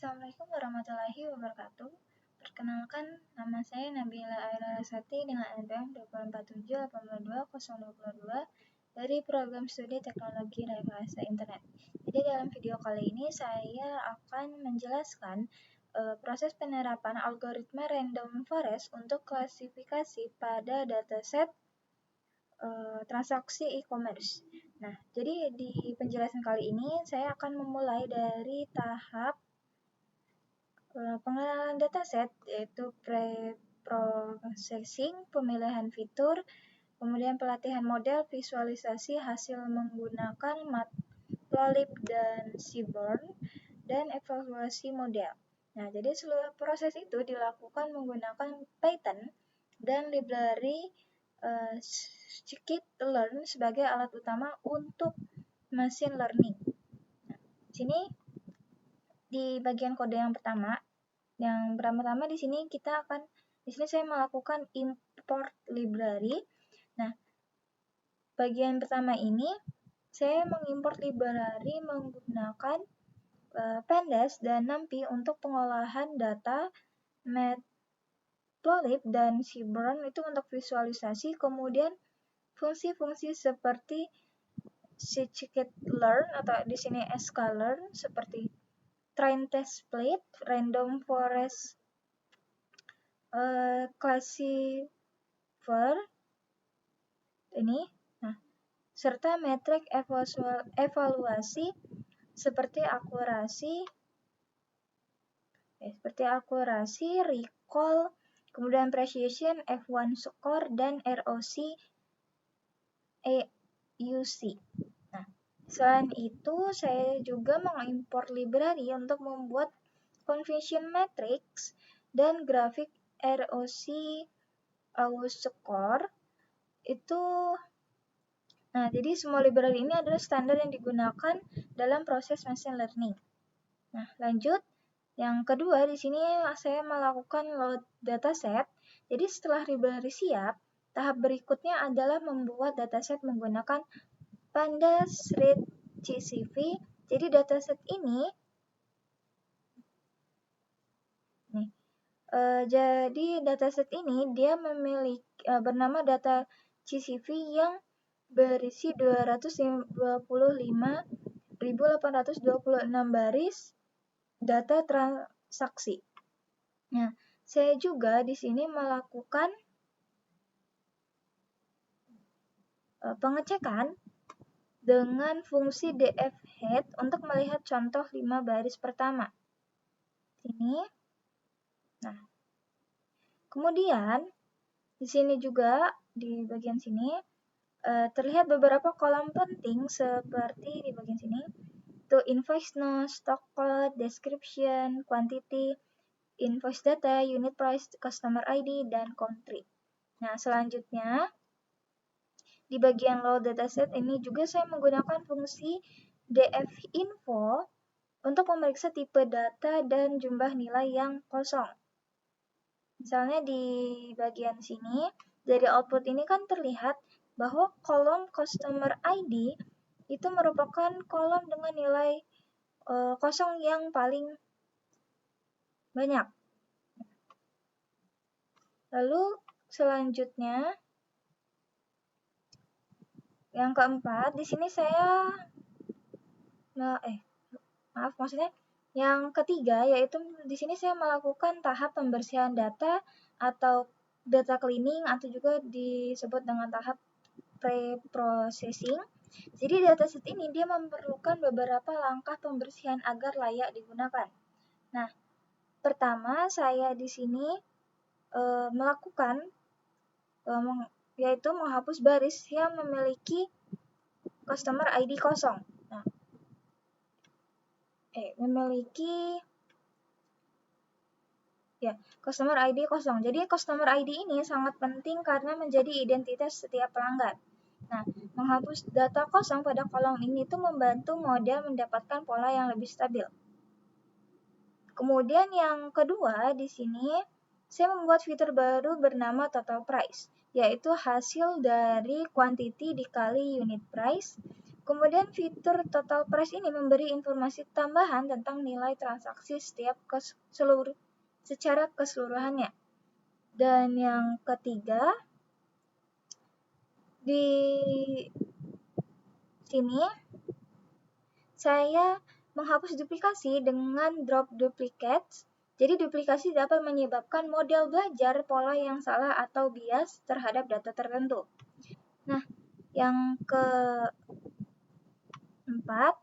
Assalamualaikum warahmatullahi wabarakatuh. Perkenalkan, nama saya Nabila Ailarasati dengan NPM 247822022 dari Program Studi Teknologi Rekayasa Internet. Jadi dalam video kali ini saya akan menjelaskan proses penerapan algoritma random forest untuk klasifikasi pada dataset transaksi e-commerce. Nah, jadi di penjelasan kali ini saya akan memulai dari tahap pengenalan dataset, yaitu pre-processing, pemilihan fitur, kemudian pelatihan model, visualisasi hasil menggunakan Matplotlib dan Seaborn, dan evaluasi model. Nah, jadi seluruh proses itu dilakukan menggunakan Python dan library scikit-learn sebagai alat utama untuk machine learning. Nah, di sini di bagian kode yang pertama di sini saya melakukan import library. Nah, bagian pertama ini saya mengimport library menggunakan Pandas dan NumPy untuk pengolahan data, Matplotlib dan Seaborn itu untuk visualisasi, kemudian fungsi-fungsi seperti scikit-learn atau di sini sklearn seperti train test split, random forest classifier ini, serta metrik evaluasi seperti akurasi, recall, kemudian precision, F1 score, dan ROC AUC. Nah, selain itu saya juga mengimport library untuk membuat conversion matrix dan grafik ROC AUC score itu. Nah, jadi semua library ini adalah standar yang digunakan dalam proses machine learning. Nah, lanjut. Yang kedua, di sini saya melakukan load dataset. Jadi setelah library siap, tahap berikutnya adalah membuat dataset menggunakan Pandas Read CSV. Jadi dataset ini dia memiliki bernama data CSV yang berisi 255.826 baris data transaksi. Nah, saya juga di sini melakukan pengecekan dengan fungsi dfhead untuk melihat contoh 5 baris pertama. Ini. Nah, kemudian di sini juga di bagian sini terlihat beberapa kolom penting seperti di bagian sini, itu invoice note, stock code, description, quantity, invoice data, unit price, customer ID, dan country. Nah, selanjutnya di bagian load dataset ini juga saya menggunakan fungsi dfinfo untuk memeriksa tipe data dan jumlah nilai yang kosong. Misalnya di bagian sini, dari output ini kan terlihat bahwa kolom customer ID itu merupakan kolom dengan nilai kosong yang paling banyak. Lalu selanjutnya, yang keempat, di sini yang ketiga, yaitu di sini saya melakukan tahap pembersihan data atau data cleaning atau juga disebut dengan tahap pre-processing. Jadi dataset ini dia memerlukan beberapa langkah pembersihan agar layak digunakan. Nah, pertama saya di sini melakukan yaitu menghapus baris yang memiliki customer ID kosong. Nah, customer ID kosong. Jadi customer ID ini sangat penting karena menjadi identitas setiap pelanggan. Nah, menghapus data kosong pada kolom ini itu membantu model mendapatkan pola yang lebih stabil. Kemudian yang kedua di sini saya membuat fitur baru bernama total price, yaitu hasil dari quantity dikali unit price, Kemudian fitur total price ini memberi informasi tambahan tentang nilai transaksi secara keseluruhannya. Dan yang ketiga, di sini saya menghapus duplikasi dengan drop duplicates. Jadi duplikasi dapat menyebabkan model belajar pola yang salah atau bias terhadap data tertentu. Nah, yang keempat,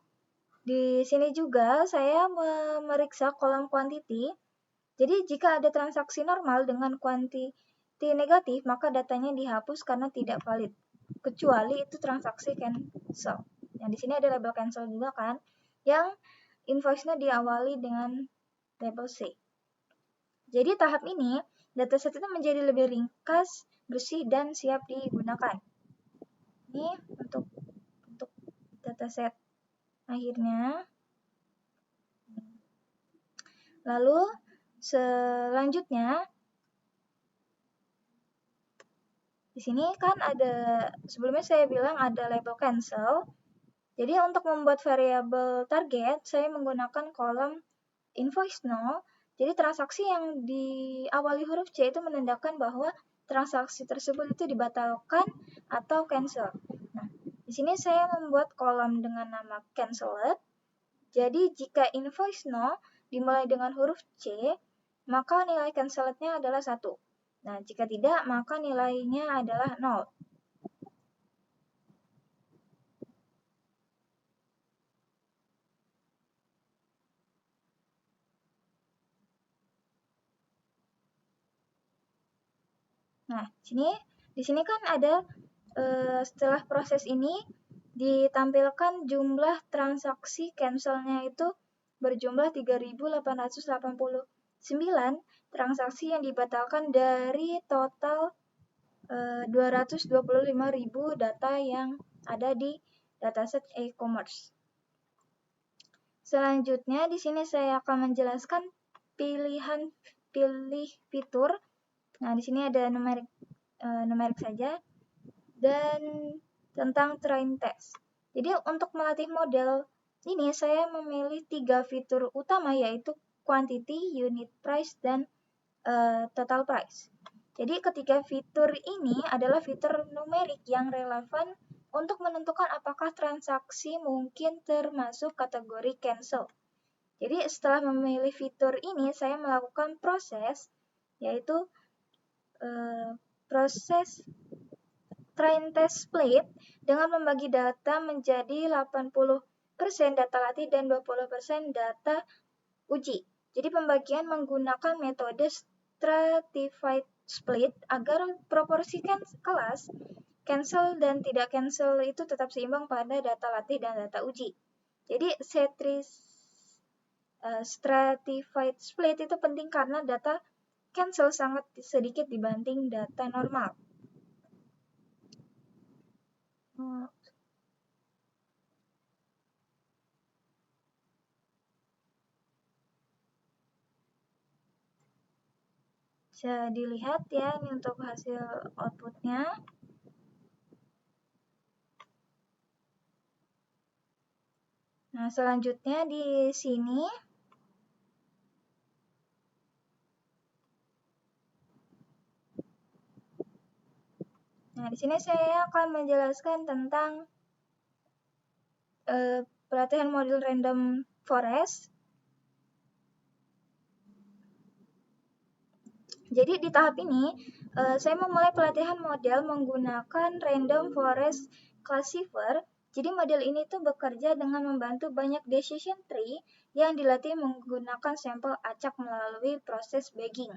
di sini juga saya memeriksa kolom quantity. Jadi jika ada transaksi normal dengan quantity negatif, maka datanya dihapus karena tidak valid. Kecuali itu transaksi cancel. Yang di sini ada label cancel juga kan, yang invoice-nya diawali dengan label C. Jadi tahap ini, dataset itu menjadi lebih ringkas, bersih, dan siap digunakan. Ini untuk dataset akhirnya. Lalu selanjutnya, di sini kan ada, sebelumnya saya bilang ada label cancel. Jadi untuk membuat variabel target, saya menggunakan kolom invoice no. Jadi transaksi yang diawali huruf C itu menandakan bahwa transaksi tersebut itu dibatalkan atau cancel. Nah, di sini saya membuat kolom dengan nama canceled. Jadi jika invoice no dimulai dengan huruf C, maka nilai cancelednya adalah 1. Nah, jika tidak, maka nilainya adalah 0. Nah, di sini kan ada setelah proses ini ditampilkan jumlah transaksi cancelnya itu berjumlah 3.889 transaksi yang dibatalkan dari total 225.000 data yang ada di dataset e-commerce. Selanjutnya di sini saya akan menjelaskan pilih fitur. Nah, di sini ada numerik saja dan tentang train test. Jadi untuk melatih model ini saya memilih 3 fitur utama, yaitu quantity, unit price, dan total price. Jadi ketiga fitur ini adalah fitur numerik yang relevan untuk menentukan apakah transaksi mungkin termasuk kategori cancel. Jadi setelah memilih fitur ini, saya melakukan proses, yaitu proses train test split dengan membagi data menjadi 80% data latih dan 20% data uji. Jadi pembagian menggunakan metode stratified split agar proporsi kelas cancel dan tidak cancel itu tetap seimbang pada data latih dan data uji. Jadi stratified split itu penting karena data cancel sangat sedikit dibanding data normal. Bisa dilihat ya, ini untuk hasil outputnya. Nah, selanjutnya di sini saya akan menjelaskan tentang pelatihan model random forest. Jadi di tahap ini, saya memulai pelatihan model menggunakan random forest classifier. Jadi model ini tuh bekerja dengan membantu banyak decision tree yang dilatih menggunakan sampel acak melalui proses bagging.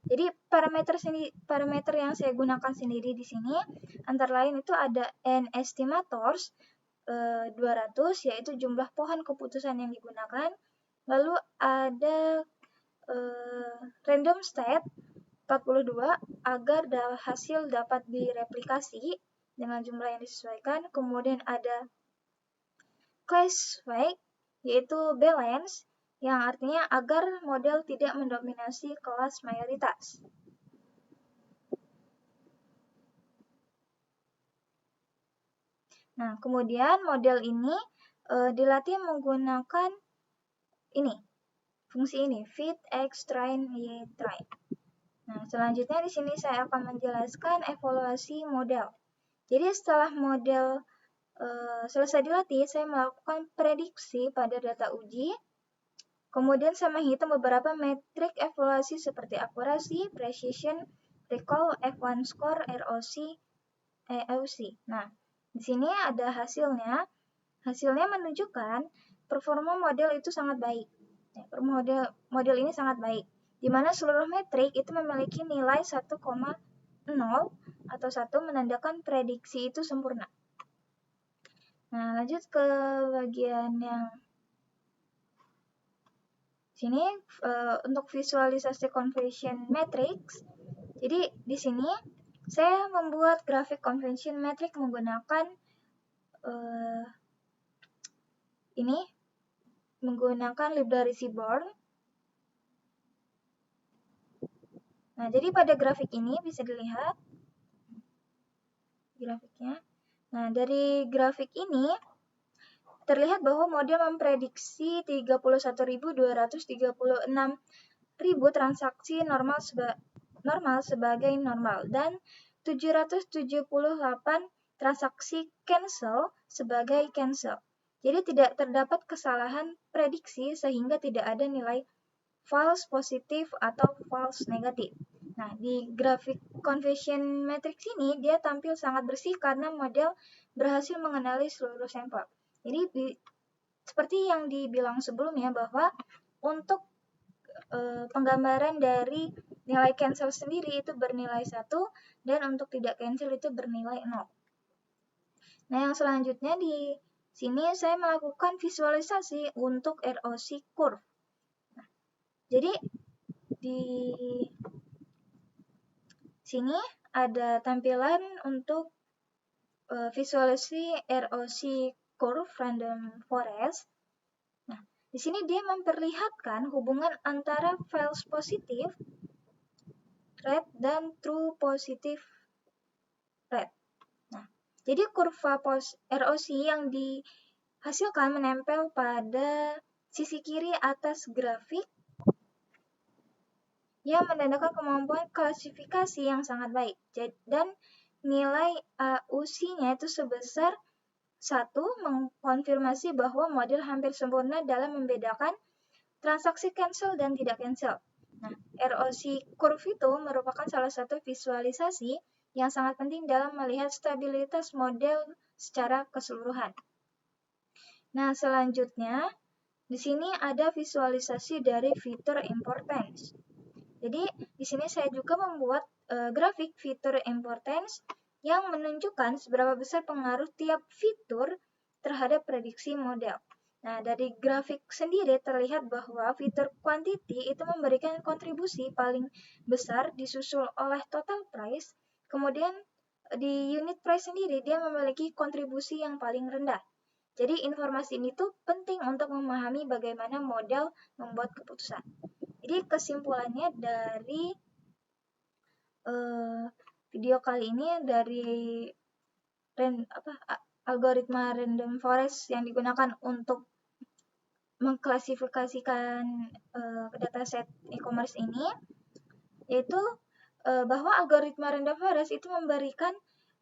Jadi parameter yang saya gunakan sendiri di sini antara lain itu ada n estimators 200, yaitu jumlah pohon keputusan yang digunakan. Lalu ada random state 42 agar hasil dapat direplikasi dengan jumlah yang disesuaikan. Kemudian ada classified, yaitu balance, yang artinya agar model tidak mendominasi kelas mayoritas. Nah, kemudian model ini dilatih menggunakan ini, fungsi ini, fit, x, train, y, train. Nah, selanjutnya di sini saya akan menjelaskan evaluasi model. Jadi setelah model selesai dilatih, saya melakukan prediksi pada data uji. Kemudian saya menghitung beberapa metrik evaluasi seperti akurasi, precision, recall, F1 score, ROC, EOC. Nah, di sini ada hasilnya. Hasilnya menunjukkan performa model itu sangat baik. Model ini sangat baik, di mana seluruh metrik itu memiliki nilai 1,0 atau 1 menandakan prediksi itu sempurna. Nah, lanjut ke bagian yang sini untuk visualisasi conversion matrix. Jadi di sini saya membuat grafik conversion matrix menggunakan ini menggunakan library Seaborn. Nah, jadi pada grafik ini bisa dilihat grafiknya. Nah, dari grafik ini terlihat bahwa model memprediksi 31.236.000 transaksi normal sebagai normal dan 778 transaksi cancel sebagai cancel. Jadi tidak terdapat kesalahan prediksi sehingga tidak ada nilai false positif atau false negatif. Nah, di grafik conversion matrix ini dia tampil sangat bersih karena model berhasil mengenali seluruh sampel. Jadi seperti yang dibilang sebelumnya bahwa untuk penggambaran dari nilai cancel sendiri itu bernilai 1 dan untuk tidak cancel itu bernilai 0. Nah, yang selanjutnya di sini saya melakukan visualisasi untuk ROC curve. Nah, jadi di sini ada tampilan untuk visualisasi ROC curve random forest. Nah, di sini dia memperlihatkan hubungan antara false positif rate dan true positive rate. Nah, jadi kurva ROC yang dihasilkan menempel pada sisi kiri atas grafik yang menandakan kemampuan klasifikasi yang sangat baik. Dan nilai AUC-nya itu sebesar 1, mengkonfirmasi bahwa model hampir sempurna dalam membedakan transaksi cancel dan tidak cancel. Nah, ROC curve itu merupakan salah satu visualisasi yang sangat penting dalam melihat stabilitas model secara keseluruhan. Nah, selanjutnya di sini ada visualisasi dari fitur importance. Jadi, di sini saya juga membuat grafik fitur importance yang menunjukkan seberapa besar pengaruh tiap fitur terhadap prediksi model. Nah, dari grafik sendiri terlihat bahwa fitur quantity itu memberikan kontribusi paling besar disusul oleh total price. Kemudian di unit price sendiri dia memiliki kontribusi yang paling rendah. Jadi informasi ini tuh penting untuk memahami bagaimana model membuat keputusan. Jadi kesimpulannya dari video kali ini dari algoritma random forest yang digunakan untuk mengklasifikasikan dataset e-commerce ini, yaitu bahwa algoritma random forest itu memberikan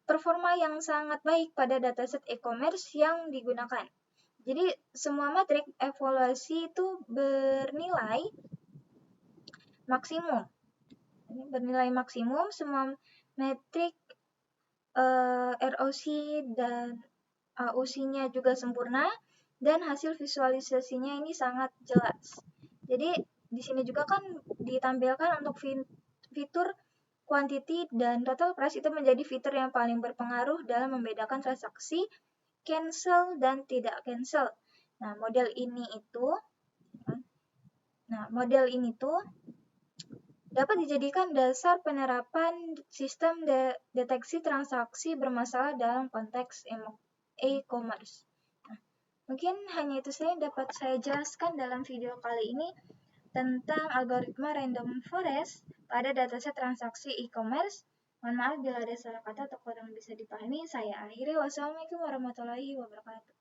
performa yang sangat baik pada dataset e-commerce yang digunakan. Jadi semua metrik evaluasi itu bernilai maksimum. Semua metrik ROC dan AUC-nya juga sempurna dan hasil visualisasinya ini sangat jelas. Jadi di sini juga kan ditampilkan untuk fitur quantity dan total price itu menjadi fitur yang paling berpengaruh dalam membedakan transaksi cancel dan tidak cancel. Nah, model ini tuh dapat dijadikan dasar penerapan sistem deteksi transaksi bermasalah dalam konteks e-commerce. Nah, mungkin hanya itu saja yang dapat saya jelaskan dalam video kali ini tentang algoritma random forest pada dataset transaksi e-commerce. Mohon maaf bila ada salah kata atau kurang bisa dipahami. Saya akhiri. Wassalamualaikum warahmatullahi wabarakatuh.